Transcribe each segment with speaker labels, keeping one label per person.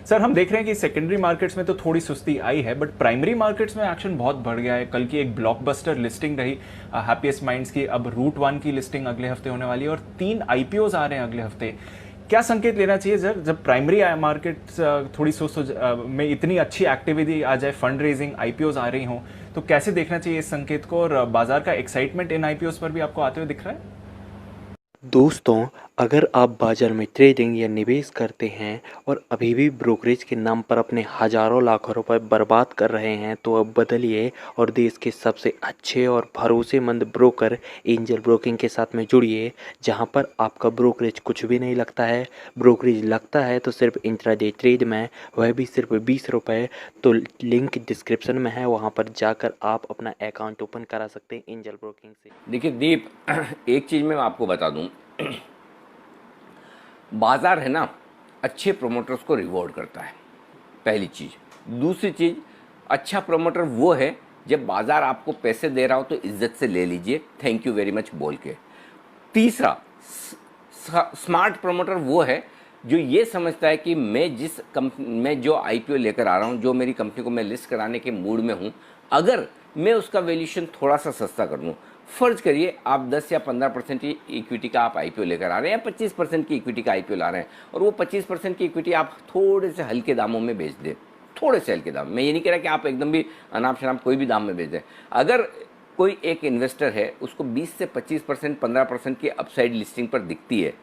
Speaker 1: Sir हम देख रहे हैं कि सेकेंडरी मार्केट्स में तो थोड़ी सुस्ती आई है, बट प्राइमरी मार्केट्स में एक्शन बहुत बढ़ गया है। कल की एक ब्लॉकबस्टर लिस्टिंग रही हैप्पीएस्ट माइंड्स की, अब रूट वन की लिस्टिंग अगले हफ्ते होने वाली है और 3 आईपीओज आ रहे हैं अगले हफ्ते। क्या संकेत लेना चाहिए सर, जब प्राइमरी मार्केट्स थोड़ी में इतनी अच्छी एक्टिविटी आ जाए, फंड रेजिंग, आईपीओज आ रही हों, तो कैसे देखना चाहिए इस संकेत को, और बाजार का एक्साइटमेंट इन आईपीओज पर भी आपको आते हुए दिख रहा है?
Speaker 2: दोस्तों, अगर आप बाज़ार में ट्रेडिंग या निवेश करते हैं और अभी भी ब्रोकरेज के नाम पर अपने हज़ारों लाखों रुपए बर्बाद कर रहे हैं, तो अब बदलिए और देश के सबसे अच्छे और भरोसेमंद ब्रोकर एंजल ब्रोकिंग के साथ में जुड़िए, जहां पर आपका ब्रोकरेज कुछ भी नहीं लगता है। ब्रोकरेज लगता है तो सिर्फ इंट्राडे ट्रेड में, वह भी सिर्फ 20 रुपये। तो लिंक डिस्क्रिप्शन में है, वहाँ पर जाकर आप अपना अकाउंट ओपन करा सकते हैं एंजल ब्रोकिंग से।
Speaker 3: देखिए दीप, एक चीज़ मैं आपको बता दूं, बाजार है ना, अच्छे प्रोमोटर्स को रिवॉर्ड करता है, पहली चीज़। दूसरी चीज़, अच्छा प्रोमोटर वो है जब बाजार आपको पैसे दे रहा हो तो इज्जत से ले लीजिए, थैंक यू वेरी मच बोल के। तीसरा, स्मार्ट प्रोमोटर वो है जो ये समझता है कि मैं जो आईपीओ लेकर आ रहा हूँ, जो मेरी कंपनी को मैं लिस्ट कराने के मूड में हूँ, अगर मैं उसका वैल्यूएशन थोड़ा सा सस्ता कर दूँ, फर्ज करिए आप 10 या 15% की इक्विटी का आप आईपीओ लेकर आ रहे हैं या 25% की इक्विटी का आईपीओ ला रहे हैं, और वो 25% की इक्विटी आप थोड़े से हल्के दामों में बेच दें, थोड़े से हल्के दाम। मैं ये नहीं कह रहा कि आप एकदम भी अनाप शनाप कोई भी दाम में बेच दें। अगर कोई एक इन्वेस्टर है, उसको 20 से 25%, 15% की अपसाइड लिस्टिंग पर दिखती है,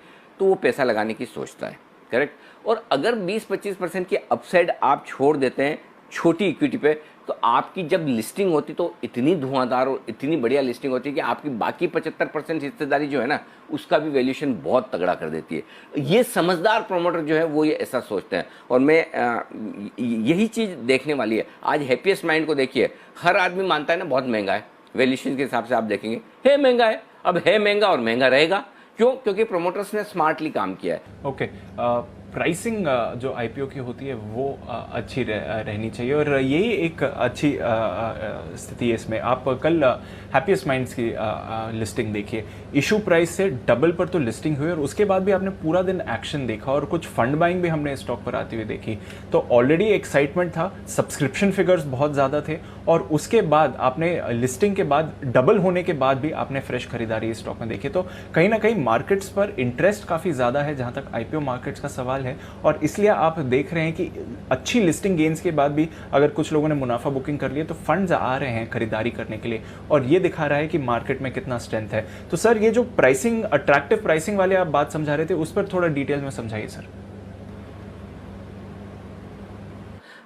Speaker 3: तो वो पैसा लगाने की सोचता है, करेक्ट। और अगर 20-25% की अपसाइड आप छोड़ देते हैं छोटी इक्विटी पे, तो आपकी जब लिस्टिंग होती तो इतनी धुआंधार और इतनी बढ़िया लिस्टिंग होती है कि आपकी बाकी 75% हिस्सेदारी जो है ना, उसका भी वैल्यूएशन बहुत तगड़ा कर देती है। ये समझदार प्रोमोटर जो है वो ये ऐसा सोचते हैं, और मैं यही चीज़ देखने वाली है। आज हैप्पीएस्ट माइंड को देखिए, हर आदमी मानता है ना बहुत महंगा है, वैल्यूएशन के हिसाब से आप देखेंगे है महंगा है, अब है महंगा और महंगा रहेगा। क्यों? क्योंकि प्रोमोटर्स ने स्मार्टली काम किया है।
Speaker 1: ओके, प्राइसिंग जो आईपीओ की होती है वो अच्छी रहनी चाहिए, और यही एक अच्छी स्थिति है इसमें। आप कल हैप्पीएस्ट माइंड्स की लिस्टिंग देखिए, इशू प्राइस से डबल पर तो लिस्टिंग हुई, और उसके बाद भी आपने पूरा दिन एक्शन देखा, और कुछ फंड बाइंग भी हमने स्टॉक पर आती हुई देखी। तो ऑलरेडी एक्साइटमेंट था, सब्सक्रिप्शन फिगर्स बहुत ज़्यादा थे, और उसके बाद आपने लिस्टिंग के बाद डबल होने के बाद भी आपने फ्रेश खरीदारी इस स्टॉक में देखी। तो कहीं ना कहीं मार्केट्स पर इंटरेस्ट काफ़ी ज़्यादा है जहाँ तक आईपीओ मार्केट्स का सवाल है, और इसलिए आप देख रहे हैं कि अच्छी लिस्टिंग गेन्स के बाद भी अगर कुछ लोगों ने मुनाफा बुकिंग कर लिया तो फंड्स आ रहे हैं खरीदारी करने के लिए, और ये दिखा रहा है कि मार्केट में कितना स्ट्रेंथ है। तो सर, ये जो प्राइसिंग, अट्रैक्टिव प्राइसिंग वाले आप बात समझा रहे थे, उस पर थोड़ा डिटेल में समझाइए सर।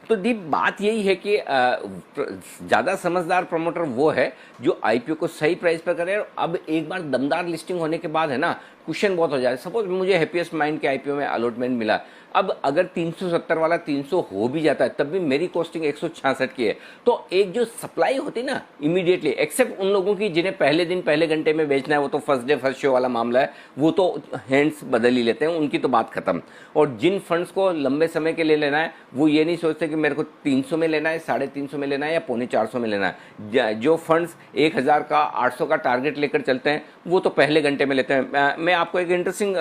Speaker 3: तो दीप, बात यही है कि ज़्यादा समझदार प्रमोटर वो है जो आईपीओ को सही प्राइस पर करे। और अब एक बार दमदार लिस्टिंग होने के बाद है ना, क्वेश्चन बहुत हो जाए। सपोज मुझे हैप्पीएस्ट माइंड के आईपीओ में अलॉटमेंट मिला, अब अगर 370 वाला 300 हो भी जाता है, तब भी मेरी कॉस्टिंग 166 की है, तो एक जो सप्लाई होती है ना इमीडिएटली, एक्सेप्ट उन लोगों की जिन्हें पहले दिन पहले घंटे में बेचना है, वो तो फर्स्ट डे फर्स्ट शो वाला मामला है, वो तो हैंड्स बदल ही लेते हैं, उनकी तो बात खत्म। और जिन फंड्स को लंबे समय के लिए लेना है, वो ये नहीं सोचते कि मेरे को 300 में लेना है, 350 में लेना है या 450 में लेना है। जो फंड्स 1000 का 800 का टारगेट लेकर चलते हैं, वो तो पहले घंटे में लेते हैं। मैं आपको एक इंटरेस्टिंग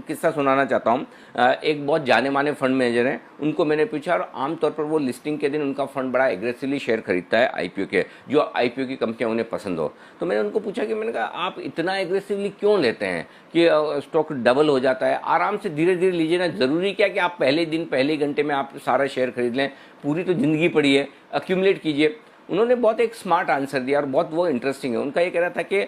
Speaker 3: किस्सा सुनाना चाहता हूँ। एक बहुत जाने माने फंड मैनेजर हैं, उनको मैंने पूछा, और आमतौर पर वो लिस्टिंग के दिन उनका फंड बड़ा एग्रेसिवली शेयर खरीदता है आईपीओ के, जो आईपीओ की कंपनियां उन्हें पसंद हो। तो मैंने उनको पूछा कि मैंने कहा आप इतना एग्रेसिवली क्यों लेते हैं कि स्टॉक डबल हो जाता है, आराम से धीरे धीरे लीजिए ना, जरूरी क्या कि आप पहले दिन पहले घंटे में आप सारा शेयर खरीद लें, पूरी तो जिंदगी पड़ी है, अक्यूमुलेट कीजिए। उन्होंने बहुत एक स्मार्ट आंसर दिया और बहुत वो इंटरेस्टिंग है। उनका ये कहना था कि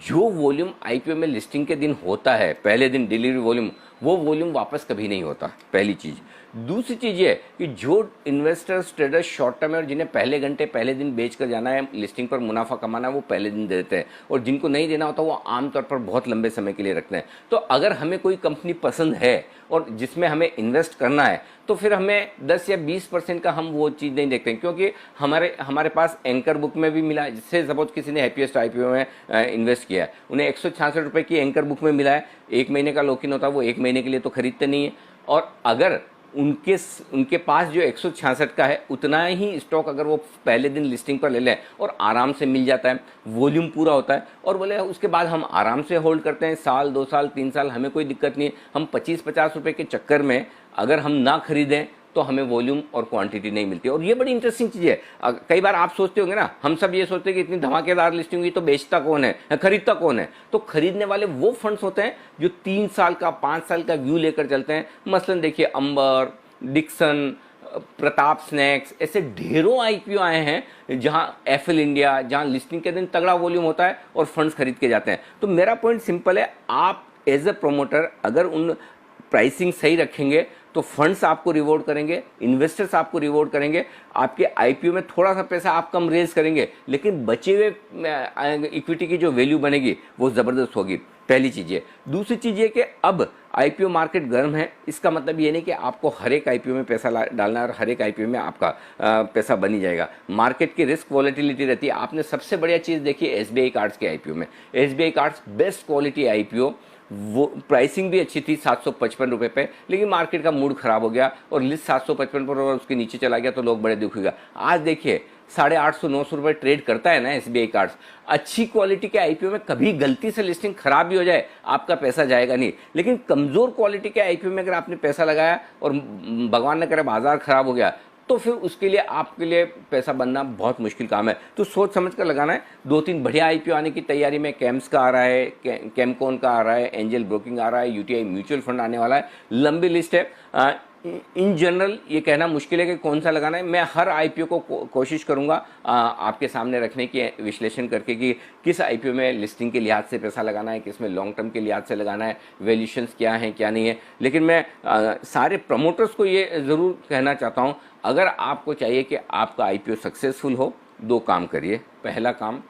Speaker 3: जो वॉल्यूम आईपीओ में लिस्टिंग के दिन होता है, पहले दिन डिलीवरी वॉल्यूम, वो वॉल्यूम वापस कभी नहीं होता, पहली चीज़। दूसरी चीज़ ये कि जो इन्वेस्टर्स, ट्रेडर्स शॉर्ट टर्म है और जिन्हें पहले घंटे पहले दिन बेच कर जाना है, लिस्टिंग पर मुनाफा कमाना है, वो पहले दिन दे देते हैं, और जिनको नहीं देना होता वो आमतौर पर बहुत लंबे समय के लिए रखते हैं। तो अगर हमें कोई कंपनी पसंद है और जिसमें हमें इन्वेस्ट करना है, तो फिर हमें 10 या 20% का हम वो चीज़ नहीं देखते हैं, क्योंकि हमारे पास एंकर बुक में भी मिला। जिससे सपोज किसी ने हैप्पीएस्ट आईपीओ में इन्वेस्ट किया है, उन्हें 166 रुपये की एंकर बुक में मिला है, 1 महीने का लॉक इन होता है, वो 1 महीने के लिए तो खरीदते नहीं है। और अगर उनके पास जो 166 का है, उतना ही स्टॉक अगर वो पहले दिन लिस्टिंग पर ले लें और आराम से मिल जाता है, वॉल्यूम पूरा होता है, और बोले उसके बाद हम आराम से होल्ड करते हैं, साल 2 साल 3 साल, हमें कोई दिक्कत नहीं है। हम 25-50 रुपये के चक्कर में अगर हम ना खरीदें तो हमें वॉल्यूम और क्वांटिटी नहीं मिलती। और ये बड़ी इंटरेस्टिंग चीज़ है। कई बार आप सोचते होंगे ना, हम सब ये सोचते हैं कि इतनी धमाकेदार लिस्टिंग हुई तो बेचता कौन है, खरीदता कौन है। तो खरीदने वाले वो फंड्स होते हैं जो 3 साल का 5 साल का व्यू लेकर चलते हैं। मसलन देखिए अंबर, डिक्सन, प्रताप स्नैक्स, ऐसे ढेरों आईपीओ आए हैं जहां एफएल इंडिया, जहां लिस्टिंग के दिन तगड़ा वॉल्यूम होता है और फंड्स खरीद के जाते हैं। तो मेरा पॉइंट सिंपल है, आप एज अ प्रोमोटर अगर उन प्राइसिंग सही रखेंगे तो फंड्स आपको रिवॉर्ड करेंगे, इन्वेस्टर्स आपको रिवॉर्ड करेंगे। आपके आईपीओ में थोड़ा सा पैसा आप कम रेज करेंगे, लेकिन बचे हुए इक्विटी की जो वैल्यू बनेगी वो ज़बरदस्त होगी। पहली चीज़ है। दूसरी चीज़ ये कि अब आईपीओ मार्केट गर्म है, इसका मतलब ये नहीं कि आपको हर एक आईपीओ में पैसा डालना है और हर एक आईपीओ में आपका पैसा बन ही जाएगा। मार्केट की रिस्क वॉलेटिलिटी रहती है। आपने सबसे बढ़िया चीज़ देखी एसबीआई कार्ड्स के आईपीओ में। SBI cards best quality IPO, वो प्राइसिंग भी अच्छी थी 755 रुपये पे, लेकिन मार्केट का मूड खराब हो गया और लिस्ट 755 पर और उसके नीचे चला गया तो लोग बड़े दुखी हुए। आज देखिए 850-900 रुपये ट्रेड करता है ना एसबीआई कार्ड्स। अच्छी क्वालिटी के आईपीओ में कभी गलती से लिस्टिंग खराब भी हो जाए आपका पैसा जाएगा नहीं, लेकिन कमजोर क्वालिटी के आईपीओ में अगर आपने पैसा लगाया और भगवान न करे बाजार खराब हो गया तो फिर उसके लिए आपके लिए पैसा बनना बहुत मुश्किल काम है। तो सोच समझ कर लगाना है। 2-3 बढ़िया आईपीओ आने की तैयारी में कैम्स का आ रहा है, कैमकॉन का आ रहा है, एंजल ब्रोकिंग आ रहा है, यूटीआई म्यूचुअल फंड आने वाला है। लंबी लिस्ट है। इन जनरल ये कहना मुश्किल है कि कौन सा लगाना है। मैं हर आईपीओ को कोशिश करूंगा आपके सामने रखने की, विश्लेषण करके कि किस आईपीओ में लिस्टिंग के लिहाज से पैसा लगाना है, किस में लॉन्ग टर्म के लिहाज से लगाना है, वैल्यूशंस क्या हैं क्या नहीं है। लेकिन मैं सारे प्रमोटर्स को ये ज़रूर कहना चाहता हूँ, अगर आपको चाहिए कि आपका आईपीओ सक्सेसफुल हो, 2 काम करिए। पहला काम,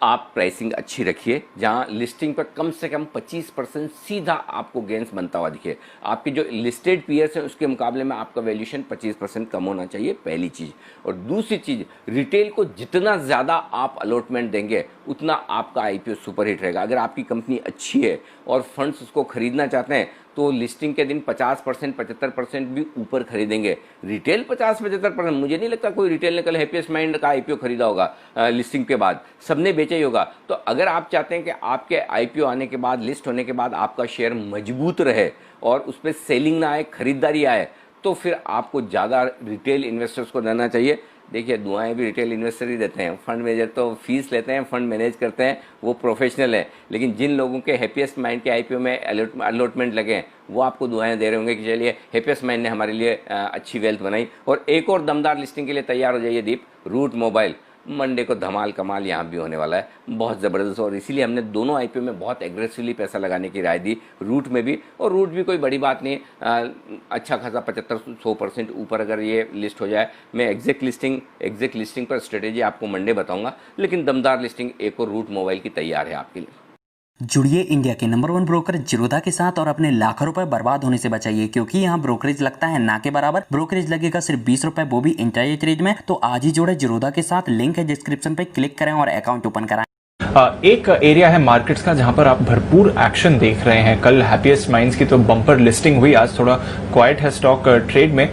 Speaker 3: आप प्राइसिंग अच्छी रखिए जहां लिस्टिंग पर कम से कम 25% सीधा आपको गेंस बनता हुआ दिखे। आपके जो लिस्टेड पीयर्स हैं उसके मुकाबले में आपका वैल्यूएशन 25% कम होना चाहिए, पहली चीज़। और दूसरी चीज़, रिटेल को जितना ज़्यादा आप अलॉटमेंट देंगे उतना आपका आईपीओ सुपरहिट रहेगा। अगर आपकी कंपनी अच्छी है और फंड्स उसको खरीदना चाहते हैं तो लिस्टिंग के दिन 50% 75% भी ऊपर खरीदेंगे। रिटेल 50-75%, मुझे नहीं लगता कोई रिटेल ने कल हैप्पीएस्ट माइंड का आईपीओ खरीदा होगा लिस्टिंग के बाद, सबने बेचा ही होगा। तो अगर आप चाहते हैं कि आपके आईपीओ आने के बाद, लिस्ट होने के बाद आपका शेयर मजबूत रहे और उस पर सेलिंग ना आए, खरीदारी आए, तो फिर आपको ज़्यादा रिटेल इन्वेस्टर्स को देना चाहिए। देखिए दुआएं भी रिटेल इन्वेस्टर ही देते हैं, फंड मैनेजर तो फीस लेते हैं, फंड मैनेज करते हैं, वो प्रोफेशनल है। लेकिन जिन लोगों के हैप्पीएस्ट माइंड के आईपीओ में अलॉटमेंट लगे हैं वो आपको दुआएं दे रहे होंगे कि चलिए हैप्पीएस्ट माइंड ने हमारे लिए अच्छी वेल्थ बनाई। और एक और दमदार लिस्टिंग के लिए तैयार हो जाइए दीप, रूट मोबाइल। मंडे को धमाल कमाल यहाँ भी होने वाला है, बहुत ज़बरदस्त। और इसीलिए हमने दोनों आईपीओ में बहुत एग्रेसिवली पैसा लगाने की राय दी, रूट में भी। और रूट भी कोई बड़ी बात नहीं, अच्छा खासा 75-100% ऊपर अगर ये लिस्ट हो जाए। मैं एग्जैक्ट लिस्टिंग पर स्ट्रेटेजी आपको मंडे बताऊंगा, लेकिन दमदार लिस्टिंग एक और रूट मोबाइल की तैयार है आपके लिए।
Speaker 4: जुड़िए इंडिया के नंबर 1 ब्रोकर जिरोधा के साथ और अपने लाखों रुपए बर्बाद होने से बचाइए, क्योंकि यहाँ ब्रोकरेज लगता है ना के बराबर। ब्रोकरेज लगेगा सिर्फ 20 रुपए, वो भी इंट्राडे ट्रेड में। तो आज ही जुड़े जिरोधा के साथ, लिंक है डिस्क्रिप्शन पे, क्लिक करें और अकाउंट ओपन कराएं।
Speaker 1: एक एरिया है मार्केट्स का जहां पर आप भरपूर एक्शन देख रहे हैं। कल हैप्पीएस्ट माइंड्स की तो बम्पर लिस्टिंग हुई, आज थोड़ा क्वाइट है स्टॉक ट्रेड में,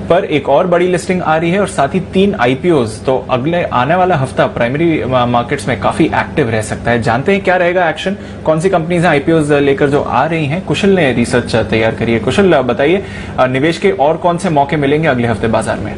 Speaker 1: पर एक और बड़ी लिस्टिंग आ रही है और साथ ही 3 आईपीओज। तो अगले आने वाला हफ्ता प्राइमरी मार्केट्स में काफी एक्टिव रह सकता है। जानते हैं क्या रहेगा एक्शन, कौन सी कंपनीज आईपीओज लेकर जो आ रही हैं। कुशल ने रिसर्च तैयार करी है। कुशल बताइए, निवेश के और कौन से मौके मिलेंगे अगले हफ्ते बाजार में?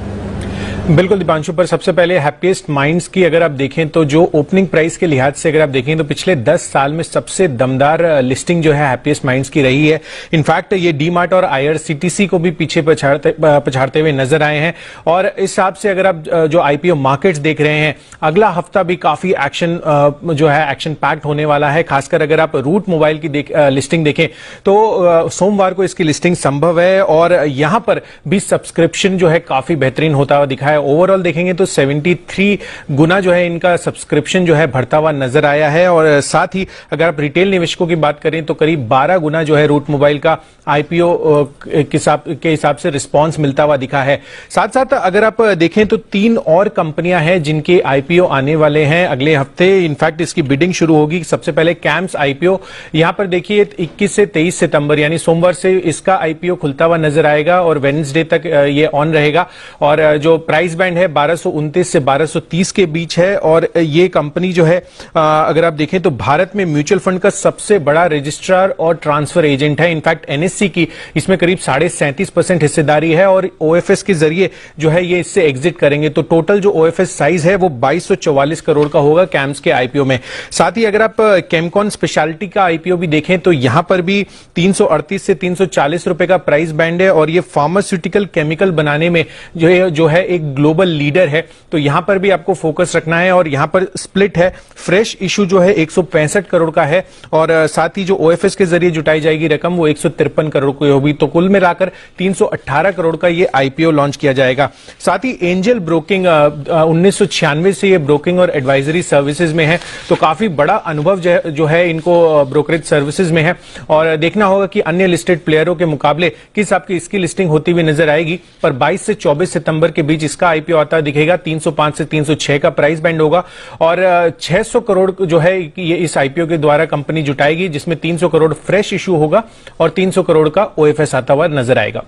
Speaker 5: बिल्कुल दीपांशु, पर सबसे पहले हैप्पीएस्ट माइंड्स की अगर आप देखें तो जो ओपनिंग प्राइस के लिहाज से अगर आप देखें तो पिछले 10 साल में सबसे दमदार लिस्टिंग जो है हैप्पीएस्ट माइंड्स की रही है। इनफैक्ट ये डीमार्ट और आईआरसीटीसी को भी पीछे पछाड़ते हुए नजर आए हैं। और इस हिसाब से अगर आप जो आईपीओ मार्केट्स देख रहे हैं, अगला हफ्ता भी काफी एक्शन जो है एक्शन पैक्ड होने वाला है। खासकर अगर आप रूट मोबाइल की लिस्टिंग देखें तो सोमवार को इसकी लिस्टिंग संभव है और यहां पर भी सब्सक्रिप्शन जो है काफी बेहतरीन होता हुआ दिखा है। ओवरऑल देखेंगे तो 73 गुना जो है इनका सब्सक्रिप्शन जो है बढ़ता हुआ नजर आया है। और साथ ही अगर आप रिटेल निवेशकों की बात करें तो करीब 12 गुना जो है रूट मोबाइल का आईपीओ के हिसाब से रिस्पांस मिलता हुआ दिखा है। साथ साथ अगर आप देखें तो 3 और कंपनियां हैं जिनके आईपीओ आने वाले हैं अगले हफ्ते। इनफैक्ट इसकी बिडिंग शुरू होगी। सबसे पहले कैम्स आईपीओ, यहां पर देखिए 21 से 23 सितंबर यानी सोमवार से इसका आईपीओ खुलता हुआ नजर आएगा और वेडनेसडे तक ये ऑन रहेगा। और जो प्राइस प्राइस बैंड है 1229 से 1230 के बीच है। और ये कंपनी जो है अगर आप देखें तो भारत में म्यूचुअल फंड का सबसे बड़ा रजिस्ट्रार और ट्रांसफर एजेंट है। इनफैक्ट एनएससी की इसमें करीब 37.5% हिस्सेदारी है और ओएफएस के जरिए जो है ये इससे एग्जिट करेंगे। तो टोटल जो ओएफएस साइज है वो 2244 करोड़ का होगा कैम्स के आईपीओ में। साथ ही अगर आप केमकॉन स्पेशलिटी का आईपीओ भी देखें तो यहां पर भी 338 से 340 रुपए का प्राइस बैंड है और ये फार्मास्यूटिकल केमिकल बनाने में जो है एक ग्लोबल लीडर है। तो यहां पर भी आपको फोकस रखना है और यहां पर स्प्लिट है। फ्रेश इशू जो है 165 करोड़ का है और साथ ही जो ओएफएस के जरिए जुटाई जाएगी रकम वो 153 करोड़ की होगी। तो कुल मिलाकर 318 करोड़ का ये आईपीओ लॉन्च किया जाएगा। साथ ही एंजल ब्रोकिंग 1996 से ये ब्रोकिंग और एडवाइजरी सर्विसेज में है। तो काफी बड़ा अनुभव जो है इनको ब्रोकरेज सर्विसेज में है और देखना होगा कि अन्य लिस्टेड प्लेयरों के मुकाबले किस आपकी इसकी लिस्टिंग होती हुई नजर आएगी। पर 22 से 24 सितंबर के बीच इसका आईपीओ आता दिखेगा। 305 से 306 का प्राइस बैंड होगा और 600 करोड़ जो है ये इस आईपीओ के द्वारा कंपनी जुटाएगी, जिसमें 300 करोड़ फ्रेश इशू होगा और 300 करोड़ का ओएफएस आता हुआ नजर आएगा।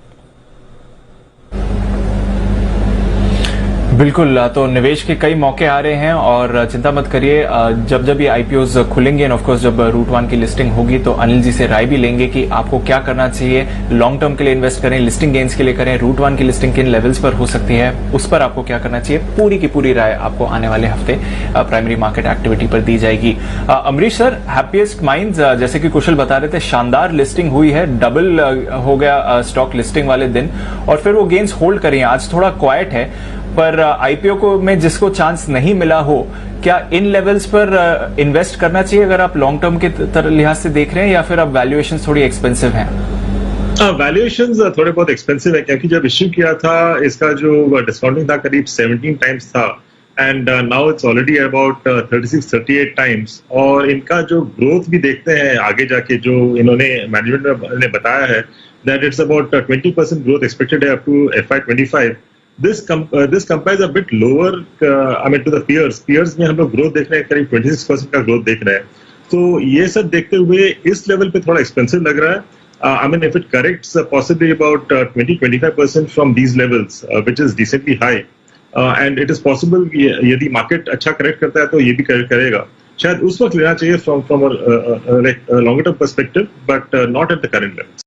Speaker 1: बिल्कुल, तो निवेश के कई मौके आ रहे हैं और चिंता मत करिए, जब जब ये आईपीओज खुलेंगे एंड ऑफ कोर्स जब रूट वन की लिस्टिंग होगी तो अनिल जी से राय भी लेंगे कि आपको क्या करना चाहिए। लॉन्ग टर्म के लिए इन्वेस्ट करें, लिस्टिंग गेन्स के लिए करें, रूट वन की लिस्टिंग किन लेवल्स पर हो सकती है उस पर आपको क्या करना चाहिए, पूरी की पूरी राय आपको आने वाले हफ्ते प्राइमरी मार्केट एक्टिविटी पर दी जाएगी। अमरीश सर, हैप्पीएस्ट माइंड्स जैसे कि कुशल बता रहे थे, शानदार लिस्टिंग हुई है, डबल हो गया स्टॉक लिस्टिंग वाले दिन और फिर वो गेन्स होल्ड करें। आज थोड़ा क्वाइट है पर आईपीओ को में जिसको चांस नहीं मिला हो, क्या इन लेवल्स पर इन्वेस्ट करना चाहिए अगर आप लॉन्ग टर्म के लिहाज से देख रहे हैं या फिर अब वैल्यूएशन थोड़ी एक्सपेंसिव हैं?
Speaker 6: वैल्यूएशंस थोड़े बहुत एक्सपेंसिव है क्योंकि जब इश्यू किया था इसका जो डिस्काउंटिंग था करीब 17 टाइम्स था and now it's already about 36-38 times. और इनका जो ग्रोथ भी देखते हैं आगे जाके जो इन्होंने मैनेजमेंट ने बताया है that it's about 20% growth expected है up to FY25। This compares a bit lower, to the peers. Peers में हम लोग ग्रोथ देख रहे हैं करीब 26% का ग्रोथ देख रहे हैं। तो ये सब देखते हुए इस लेवल पे थोड़ा एक्सपेंसिव लग रहा है। if it corrects possibly about 20-25% from these levels, which is decently high, and it is possible यदि मार्केट अच्छा करेक्ट करता है तो ये भी करेक्ट करेगा। शायद उस वक्त लेना चाहिए from a longer term perspective, but not at the current levels.